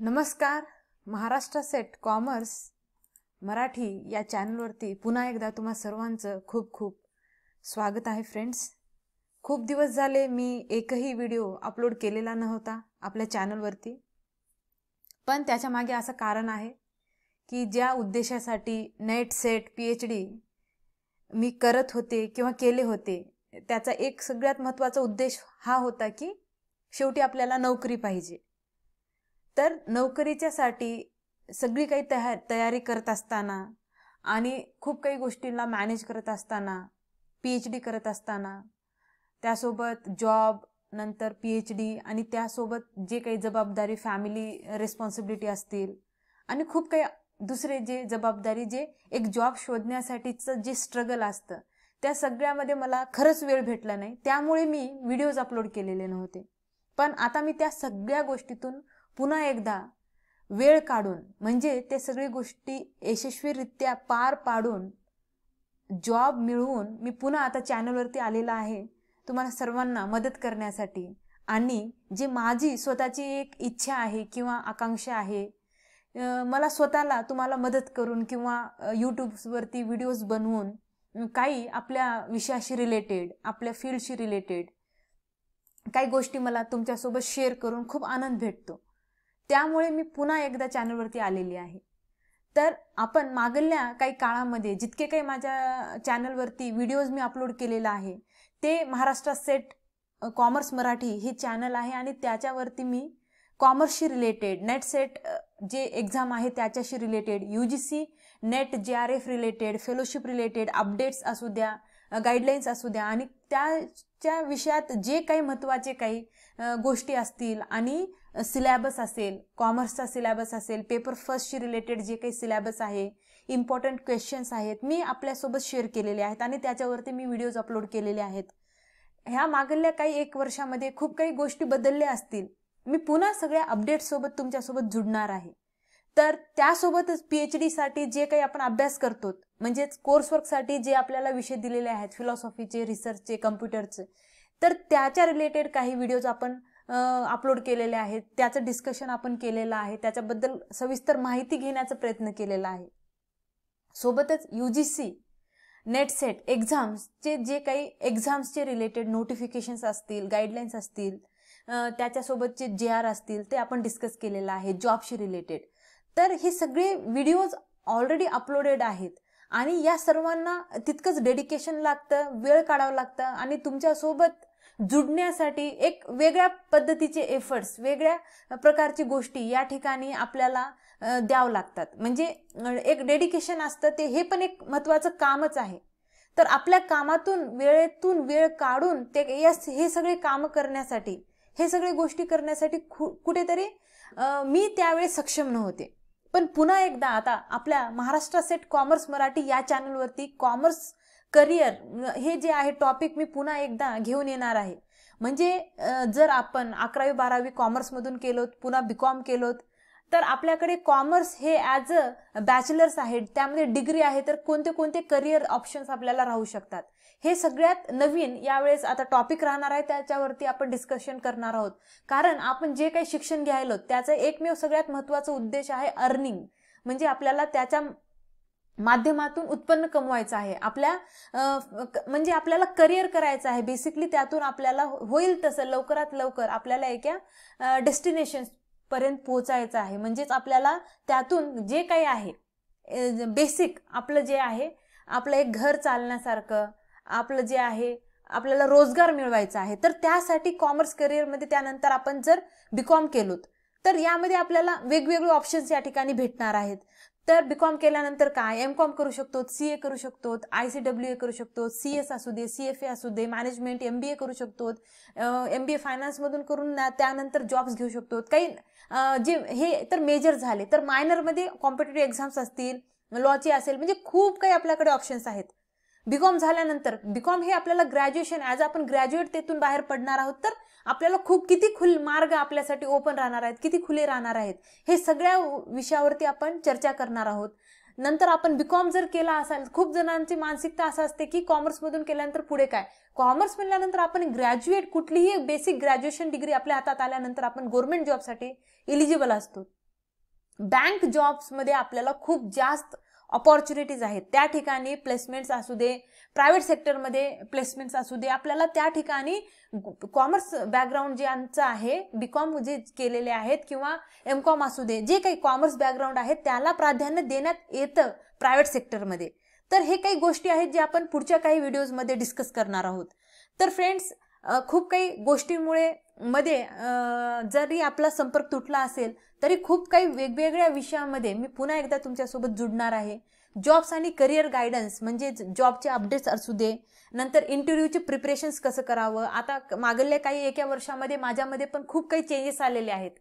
नमस्कार. Maharashtra set commerce Marathi या चॅनलवरती पुन्हा एकदा तुम्हा सर्वांचं खूप खूप स्वागत आहे फ्रेंड्स. खूप दिवस झाले मी एकही व्हिडिओ अपलोड केलेला नव्हता आपल्या चॅनलवरती, पण त्याच्या मागे असं कारण आहे की ज्या उद्देशासाठी नेट सेट PhD मी करत होते किंवा केले होते, त्याचा एक सगळ्यात महत्त्वाचा उद्देश हा होता की शेवटी आपल्याला नोकरी पाहिजे. तर नोकरीच्यासाठी सगळी काही तयारी करत असताना आणि खूप काही गोष्टींना मॅनेज करत असताना, PhD करत असताना, त्यासोबत जॉब, नंतर PhD आणि त्यासोबत जे काही जबाबदारी, फॅमिली रिस्पॉन्सिबिलिटी असतील आणि खूप काही दुसरे जे जबाबदारी, जे एक जॉब शोधण्यासाठीचं जे स्ट्रगल असतं, त्या सगळ्यामध्ये मला खरंच वेळ भेटला नाही. त्यामुळे मी व्हिडिओज अपलोड केलेले नव्हते. पण आता मी त्या सगळ्या गोष्टीतून पुन्हा एकदा वेळ काढून, म्हणजे ते सगळी गोष्टी यशस्वीरित्या पार पाडून जॉब मिळवून मी पुन्हा आता चॅनलवरती आलेला आहे तुम्हाला सर्वांना मदत करण्यासाठी. आणि जे माझी स्वतःची एक इच्छा आहे किंवा आकांक्षा आहे, मला स्वतःला तुम्हाला मदत करून किंवा यूट्यूबवरती व्हिडिओज बनवून काही आपल्या विषयाशी रिलेटेड, आपल्या फील्डशी रिलेटेड काही गोष्टी मला तुमच्यासोबत शेअर करून खूप आनंद भेटतो. त्यामुळे मी पुन्हा एकदा चॅनलवरती आलेली आहे. तर आपण मागल्या काही काळामध्ये जितके काही माझ्या चॅनलवरती व्हिडिओज मी अपलोड केलेला आहे, ते महाराष्ट्र सेट कॉमर्स मराठी हे चॅनल आहे आणि त्याच्यावरती मी कॉमर्सशी रिलेटेड, नेट सेट जे एक्झाम आहे त्याच्याशी related, UGC net JRF related, fellowship related updates असू द्या, गाईडलाईन्स असू द्या आणि त्याच्या विषयात जे काही महत्त्वाचे काही गोष्टी असतील आणि सिलेबस असेल, कॉमर्सचा सिलेबस असेल, पेपर फर्स्टशी रिलेटेड जे काही सिलेबस आहे, इम्पॉर्टंट क्वेश्चन्स आहेत, मी आपल्यासोबत शेअर केलेले आहेत आणि त्याच्यावरती मी व्हिडिओज अपलोड केलेले आहेत. ह्या मागल्या काही 1 वर्षामध्ये खूप काही गोष्टी बदलल्या असतील. मी पुन्हा सगळ्या अपडेट्ससोबत तुमच्यासोबत जुडणार आहे. तर त्यासोबतच PhD साठी जे काही आपण अभ्यास करतो, म्हणजेच कोर्सवर्कसाठी जे आपल्याला विषय दिलेले आहेत, फिलॉसॉफीचे, रिसर्चचे, कम्प्युटरचे, तर त्याच्या रिलेटेड काही व्हिडिओज आपण अपलोड केलेले आहेत. त्याचं डिस्कशन आपण केलेलं आहे, त्याच्याबद्दल सविस्तर माहिती घेण्याचा प्रयत्न केलेला आहे. सोबतच UGC नेट सेट एक्झाम्सचे जे काही एक्झाम्सचे रिलेटेड नोटिफिकेशन्स असतील, गाईडलाईन्स असतील, त्याच्यासोबतचे JR असतील, ते आपण डिस्कस केलेलं आहे, जॉबशी रिलेटेड. तर हे सगळे व्हिडिओज ऑलरेडी अपलोडेड आहेत आणि या सर्वांना तितकंच डेडिकेशन लागतं, वेळ काढावं लागतं आणि तुमच्यासोबत जुडण्यासाठी एक वेगळ्या पद्धतीचे एफर्ट्स, वेगळ्या प्रकारची गोष्टी या ठिकाणी आपल्याला द्यावं लागतात. म्हणजे एक डेडिकेशन असतं, ते हे पण एक महत्त्वाचं कामच आहे. तर आपल्या कामातून, वेळेतून वेळ काढून ते हे सगळे कामं करण्यासाठी, हे सगळे गोष्टी करण्यासाठी कुठेतरी मी त्यावेळेस सक्षम नव्हते. पण पुन्हा एकदा आता आपल्या महाराष्ट्र सेट कॉमर्स मराठी या चॅनलवरती कॉमर्स करिअर हे जे आहे टॉपिक मी पुन्हा एकदा घेऊन येणार आहे. म्हणजे जर आपण 11वी 12वी कॉमर्समधून केलोत, पुन्हा BCom केलोत, तर आपल्याकडे कॉमर्स हे ॲज अ बॅचलर्स आहेत, त्यामध्ये डिग्री आहे, तर कोणते कोणते करिअर ऑप्शन्स आपल्याला राहू शकतात, हे सगळ्यात नवीन यावेळेस आता टॉपिक राहणार आहे. त्याच्यावरती आपण डिस्कशन करणार आहोत. कारण आपण जे काही शिक्षण घ्यायलो त्याचा एकमेव सगळ्यात महत्त्वाचा उद्देश आहे अर्निंग. म्हणजे आपल्याला त्याच्या माध्यमातून उत्पन्न कमवायचं आहे, आपल्या म्हणजे आपल्याला करिअर करायचं आहे. बेसिकली त्यातून आपल्याला होईल तसं लवकरात लवकर आपल्याला एका डेस्टिनेशन पर्यंत पोहोचायचं आहे. म्हणजेच आपल्याला त्यातून जे काही आहे बेसिक आपलं जे आहे, आपलं एक घर चालण्यासारखं आपलं जे आहे, आपल्याला रोजगार मिळवायचा आहे. तर त्यासाठी कॉमर्स करिअरमध्ये त्यानंतर आपण जर BCom केलोत, तर यामध्ये आपल्याला वेगवेगळे ऑप्शन्स या ठिकाणी भेटणार आहेत. तर BCom केल्यानंतर काय MCom करू शकतो, CA करू शकतो, ICWA करू शकतो, CS असू दे, CFA असू दे, मॅनेजमेंट MBA करू शकतो, MBA फायनान्समधून करून त्यानंतर जॉब्स घेऊ शकतो. काही जे हे तर मेजर झाले. तर मायनरमध्ये कॉम्पिटिटिव्ह एक्झाम्स असतील, लॉचे असेल, म्हणजे खूप काही आपल्याकडे ऑप्शन्स आहेत. BCom झाल्यानंतर BCom हे आपल्याला ग्रॅज्युएशन ॲज आपण ग्रॅज्युएट तेथून बाहेर पडणार आहोत, तर आपल्याला खूप किती मार्ग आपल्यासाठी ओपन राहणार आहेत, किती खुले राहणार आहेत, हे सगळ्या विषयावरती आपण चर्चा करणार आहोत. नंतर आपण BCom जर केला असेल, खूप जणांची मानसिकता असं असते की कॉमर्समधून केल्यानंतर पुढे काय, कॉमर्स म्हणल्यानंतर आपण ग्रॅज्युएट, कुठलीही बेसिक ग्रॅज्युएशन डिग्री आपल्या हातात आल्यानंतर आपण गव्हर्नमेंट जॉबसाठी एलिजिबल असतो. बँक जॉब्समध्ये आपल्याला खूप जास्त ऑपॉर्च्युनिटीज आहेत. त्या ठिकाणी प्लेसमेंट्स असू दे, प्रायव्हेट सेक्टरमध्ये प्लेसमेंट्स असू दे, आपल्याला त्या ठिकाणी कॉमर्स बॅकग्राऊंड ज्यांचं आहे, बीकॉम जे केलेले आहेत किंवा एमकॉम असू दे, जे काही कॉमर्स बॅकग्राऊंड आहे त्याला प्राधान्य देण्यात येतं प्रायव्हेट सेक्टरमध्ये. तर हे काही गोष्टी आहेत जे आपण पुढच्या काही व्हिडिओजमध्ये डिस्कस करणार आहोत. तर फ्रेंड्स, खूप काही गोष्टींमुळे मध्ये जरी आपला संपर्क तुटला असेल तरी खूप काही वेगवेगळ्या विषयामध्ये मी पुन्हा एकदा तुमच्यासोबत जुडणार आहे. जॉब्स आणि करिअर गायडन्स म्हणजे जॉबचे अपडेट्स असू दे, नंतर इंटरव्ह्यूचे प्रिपरेशन्स कसं करावं. आता मागल्या काही एका वर्षामध्ये माझ्यामध्ये पण खूप काही चेंजेस आलेले आहेत.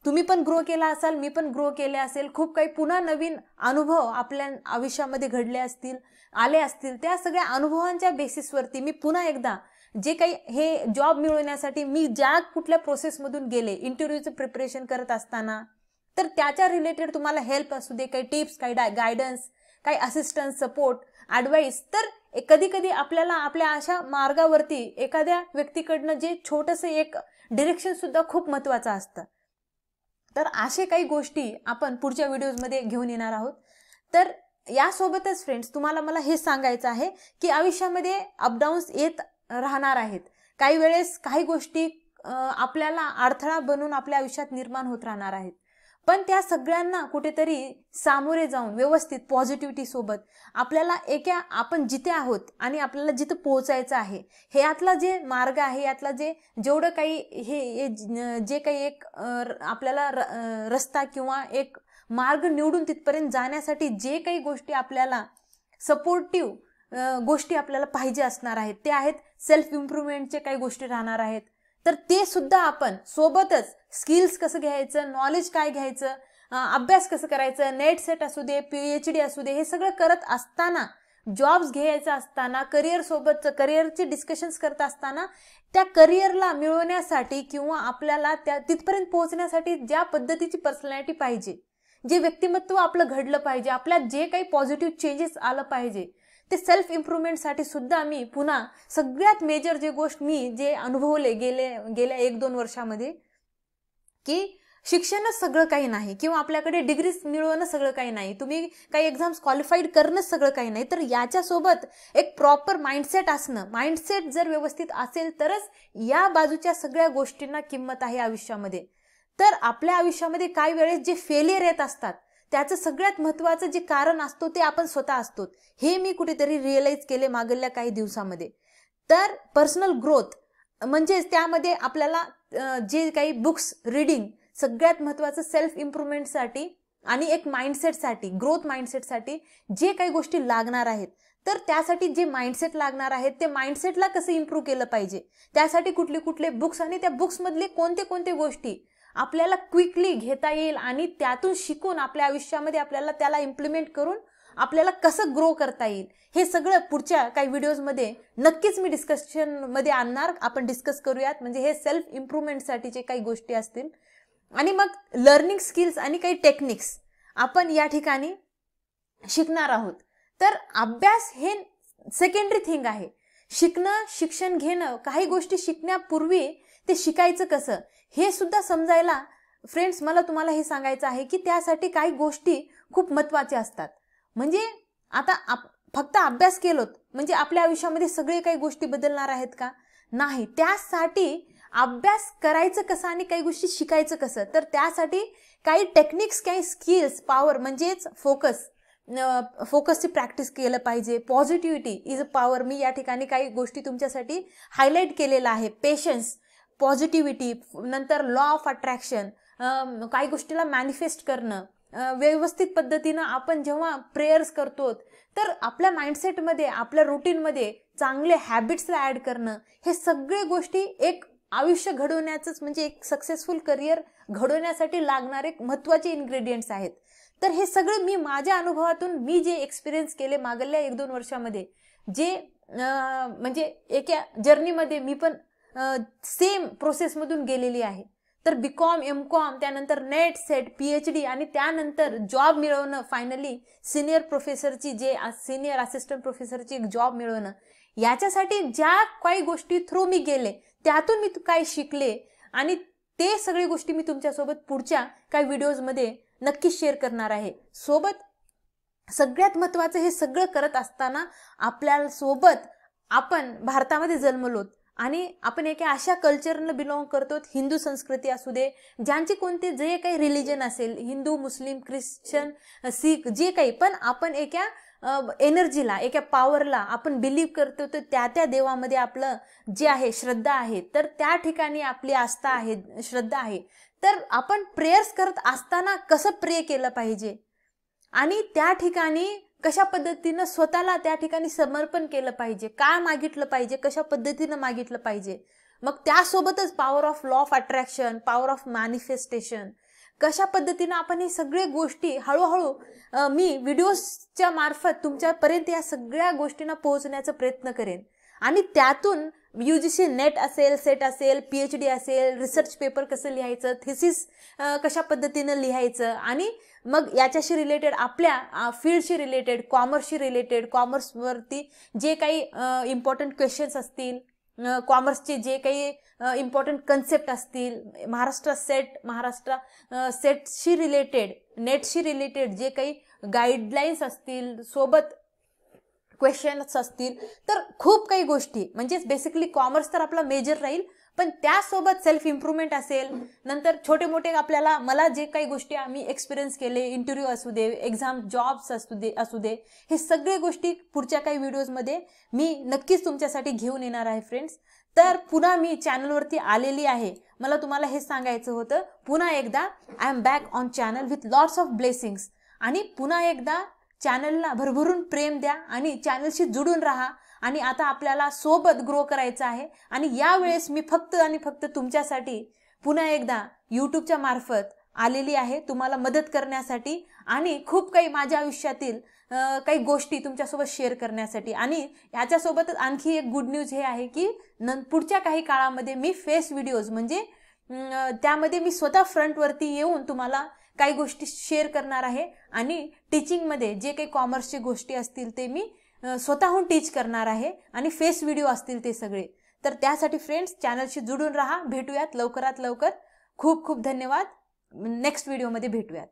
तुम्ही पण ग्रो केला असाल, मी पण ग्रो केले असेल. खूप काही पुन्हा नवीन अनुभव आपल्या आयुष्यामध्ये घडले असतील, आले असतील. त्या सगळ्या अनुभवांच्या बेसिसवरती मी पुन्हा एकदा जे काही हे जॉब मिळवण्यासाठी मी ज्या कुठल्या प्रोसेसमधून गेले, इंटरव्ह्यूचं प्रिपरेशन करत असताना, तर त्याच्या रिलेटेड तुम्हाला हेल्प असू दे, काही टिप्स, काही गायडन्स, काही असिस्टन्स, सपोर्ट, ॲडवाईस. तर कधी कधी आपल्याला आपल्या अशा मार्गावरती एखाद्या व्यक्तीकडनं जे छोटंसं एक डिरेक्शन सुद्धा खूप महत्त्वाचं असतं. तर असे काही गोष्टी आपण पुढच्या व्हिडिओजमध्ये घेऊन येणार आहोत. तर यासोबतच फ्रेंड्स, तुम्हाला मला हे सांगायचं आहे की आयुष्यामध्ये अपडाऊन्स येत राहणार आहेत. काही वेळेस काही गोष्टी आपल्याला अडथळा बनून आपल्या आयुष्यात निर्माण होत राहणार आहेत. पण त्या सगळ्यांना कुठेतरी सामोरे जाऊन व्यवस्थित पॉझिटिव्हिटी सोबत आपल्याला आपण जिथे आहोत आणि आपल्याला जिथं पोहोचायचं आहे, हे यातला जे मार्ग आहे, यातला जेवढं काही हे जे काही एक आपल्याला रस्ता किंवा एक मार्ग निवडून तिथपर्यंत जाण्यासाठी जे काही गोष्टी आपल्याला सपोर्टिव्ह गोष्टी आपल्याला पाहिजे असणार आहेत, ते आहेत सेल्फ इम्प्रूव्हमेंटचे काही गोष्टी राहणार आहेत. तर ते सुद्धा आपण सोबतच स्किल्स कसं घ्यायचं, नॉलेज काय घ्यायचं, अभ्यास कसं करायचं, नेट सेट असू दे, PhD असू दे, हे सगळं करत असताना, जॉब्स घ्यायचं असताना, करिअरचे डिस्कशन्स करत असताना, त्या करिअरला मिळवण्यासाठी किंवा आपल्याला त्या तिथपर्यंत पोहोचण्यासाठी ज्या पद्धतीची पर्सनॅलिटी पाहिजे, जे व्यक्तिमत्व आपलं घडलं पाहिजे, आपल्यात जे काही पॉझिटिव्ह चेंजेस आलं पाहिजे, ते सेल्फ इम्प्रूव्हमेंटसाठी सुद्धा मी पुन्हा सगळ्यात मेजर मी जे अनुभवले गेल्या 1-2 वर्षामध्ये, की शिक्षणच सगळं काही नाही किंवा आपल्याकडे डिग्रीज मिळवणं सगळं काही नाही, तुम्ही काही एक्झाम्स क्वालिफाईड करणंच सगळं काही नाही. तर याच्यासोबत एक प्रॉपर माइंडसेट असणं, माइंडसेट जर व्यवस्थित असेल तरच या बाजूच्या सगळ्या गोष्टींना किंमत आहे आयुष्यामध्ये. तर आपल्या आयुष्यामध्ये काही वेळेस जे फेलियर येत असतात त्याचं सगळ्यात महत्त्वाचं जे कारण असतो ते आपण स्वतः असतो, हे मी कुठेतरी रिअलाइज केले मागल्या काही दिवसामध्ये. तर पर्सनल ग्रोथ म्हणजे त्यामध्ये आपल्याला जे काही बुक्स रीडिंग सगळ्यात महत्त्वाचं सेल्फ इम्प्रूव्हमेंटसाठी आणि एक माइंडसेटसाठी, ग्रोथ माइंडसेटसाठी जे काही गोष्टी लागणार आहेत, तर त्यासाठी जे माइंडसेट लागणार आहेत, ते माइंडसेटला कसं इम्प्रूव्ह केलं पाहिजे, त्यासाठी कुठले बुक्स आणि त्या बुक्समधले कोणते गोष्टी आपल्याला क्विकली घेता येईल आणि त्यातून शिकून आपल्या आयुष्यामध्ये आपल्याला त्याला इम्प्लिमेंट करून आपल्याला कसं ग्रो करता येईल, हे सगळं पुढच्या काही व्हिडिओजमध्ये नक्कीच मी डिस्कशनमध्ये आणणार. आपण डिस्कस करूयात. म्हणजे हे सेल्फ इम्प्रूव्हमेंटसाठीचे काही गोष्टी असतील आणि मग लर्निंग स्किल्स आणि काही टेक्निक्स आपण या ठिकाणी शिकणार आहोत. तर अभ्यास हे सेकंडरी थिंग आहे. शिक्षण घेणं, काही गोष्टी शिकण्यापूर्वी ते शिकायचं कसं हे सुद्धा समजायला फ्रेंड्स, मला तुम्हाला हे सांगायचं आहे की त्यासाठी काही गोष्टी खूप महत्त्वाच्या असतात. म्हणजे आता फक्त अभ्यास केलोत म्हणजे आपल्या आयुष्यामध्ये सगळे काही गोष्टी बदलणार आहेत का? नाही. त्यासाठी अभ्यास करायचं कसं आणि काही गोष्टी शिकायचं कसं, तर त्यासाठी काही टेक्निक्स, काही स्किल्स, पॉवर म्हणजेच फोकसची प्रॅक्टिस केलं पाहिजे. पॉझिटिव्हिटी इज अ पॉवर, मी या ठिकाणी काही गोष्टी तुमच्यासाठी हायलाईट केलेला आहे. पेशन्स, पॉझिटिव्हिटी, नंतर लॉ ऑफ अट्रॅक्शन, काही गोष्टीला मॅनिफेस्ट करणं, व्यवस्थित पद्धतीनं आपण जेव्हा प्रेयर्स करतो तर आपल्या माइंडसेटमध्ये, आपल्या रुटीनमध्ये चांगले हॅबिट्सला ॲड करणं, हे सगळे गोष्टी एक आयुष्य घडवण्याचंच म्हणजे एक सक्सेसफुल करिअर घडवण्यासाठी लागणारे महत्त्वाचे इन्ग्रेडियंट्स आहेत. तर हे सगळं मी माझ्या अनुभवातून मी जे एक्सपिरियन्स केले मागल्या 1-2 वर्षामध्ये, जे म्हणजे एका जर्नीमध्ये मी पण सेम प्रोसेसमधून गेलेली आहे. तर बीकॉम, एमकॉम, त्यानंतर नेट सेट, PhD आणि त्यानंतर जॉब मिळवणं, फायनली सिनियर असिस्टंट प्रोफेसरची एक जॉब मिळवणं, याच्यासाठी ज्या काही गोष्टी थ्रू मी गेले त्यातून मी काय शिकले आणि ते सगळी गोष्टी मी तुमच्यासोबत पुढच्या काही व्हिडिओजमध्ये नक्कीच शेअर करणार आहे. सोबत सगळ्यात महत्त्वाचं, हे सगळं करत असताना आपल्या सोबत आपण भारतामध्ये जन्मलोत आणि आपण एका अशा कल्चरला बिलॉंग करतो, हिंदू संस्कृती असू दे, ज्यांची कोणते जे काही रिलिजन असेल, हिंदू, मुस्लिम, ख्रिश्चन, सिख, जे काही, पण आपण एका एनर्जीला, एका पॉवरला आपण बिलीव्ह करतो, तर त्या देवामध्ये आपलं जे आहे श्रद्धा आहे, तर त्या ठिकाणी आपली आस्था आहे, श्रद्धा आहे. तर आपण प्रेयर्स करत असताना कसं प्रे केलं पाहिजे आणि त्या ठिकाणी कशा पद्धतीनं स्वतःला त्या ठिकाणी समर्पण केलं पाहिजे, काय मागितलं पाहिजे, कशा पद्धतीनं मागितलं पाहिजे. मग त्यासोबतच power of law of attraction, power of manifestation, कशा पद्धतीनं आपण ही सगळ्या गोष्टी हळूहळू मी व्हिडिओजच्या मार्फत तुमच्यापर्यंत या सगळ्या गोष्टींना पोहोचण्याचा प्रयत्न करेन. आणि त्यातून UGC नेट असेल, सेट असेल, PhD असेल, रिसर्च पेपर कसं लिहायचं, थिसिस कशा पद्धतीनं लिहायचं, आणि मग याच्याशी रिलेटेड आपल्या फील्डशी रिलेटेड, कॉमर्सशी रिलेटेड, कॉमर्सवरती जे काही इम्पॉर्टंट क्वेश्चन्स असतील, कॉमर्सचे जे काही इम्पॉर्टंट कन्सेप्ट असतील, महाराष्ट्र सेटशी रिलेटेड, नेटशी रिलेटेड जे काही गाईडलाईन्स असतील, सोबत क्वेश्चन्स असतील, तर खूप काही गोष्टी, म्हणजे बेसिकली कॉमर्स तर आपला मेजर राहील, पण त्यासोबत सेल्फ इम्प्रूव्हमेंट असेल, नंतर छोटे मोठे आपल्याला, मला जे काही गोष्टी आम्ही एक्सपिरियन्स केले, इंटरव्ह्यू असू दे, एक्झाम, जॉब्स असू दे, हे सगळे गोष्टी पुढच्या काही व्हिडिओजमध्ये मी नक्कीच तुमच्यासाठी घेऊन येणार आहे फ्रेंड्स. तर पुन्हा मी चॅनलवरती आलेली आहे. मला तुम्हाला हे सांगायचं होतं, पुन्हा एकदा I am back on channel with lots of blessings. आणि पुन्हा एकदा चॅनलला भरभरून प्रेम द्या आणि चॅनलशी जुडून राहा. आणि आता आपल्याला सोबत ग्रो करायचं आहे. आणि यावेळेस मी फक्त आणि फक्त तुमच्यासाठी पुन्हा एकदा यूट्यूबच्या मार्फत आलेली आहे, तुम्हाला मदत करण्यासाठी आणि खूप काही माझ्या आयुष्यातील काही गोष्टी तुमच्यासोबत शेअर करण्यासाठी. आणि याच्यासोबतच आणखी एक गुड न्यूज हे आहे की पुढच्या काही काळामध्ये मी फेस व्हिडिओज, म्हणजे त्यामध्ये मी स्वतः फ्रंटवरती येऊन तुम्हाला काही गोष्टी शेअर करणार आहे. आणि टीचिंगमध्ये जे काही कॉमर्सची गोष्टी असतील ते मी स्वतःहून टीच करणार आहे आणि फेस व्हिडिओ असतील ते सगळे. तर त्यासाठी फ्रेंड्स चॅनलशी जुडून राहा. भेटूयात लवकरात लवकर. खूप खूप धन्यवाद. नेक्स्ट व्हिडिओमध्ये भेटूयात.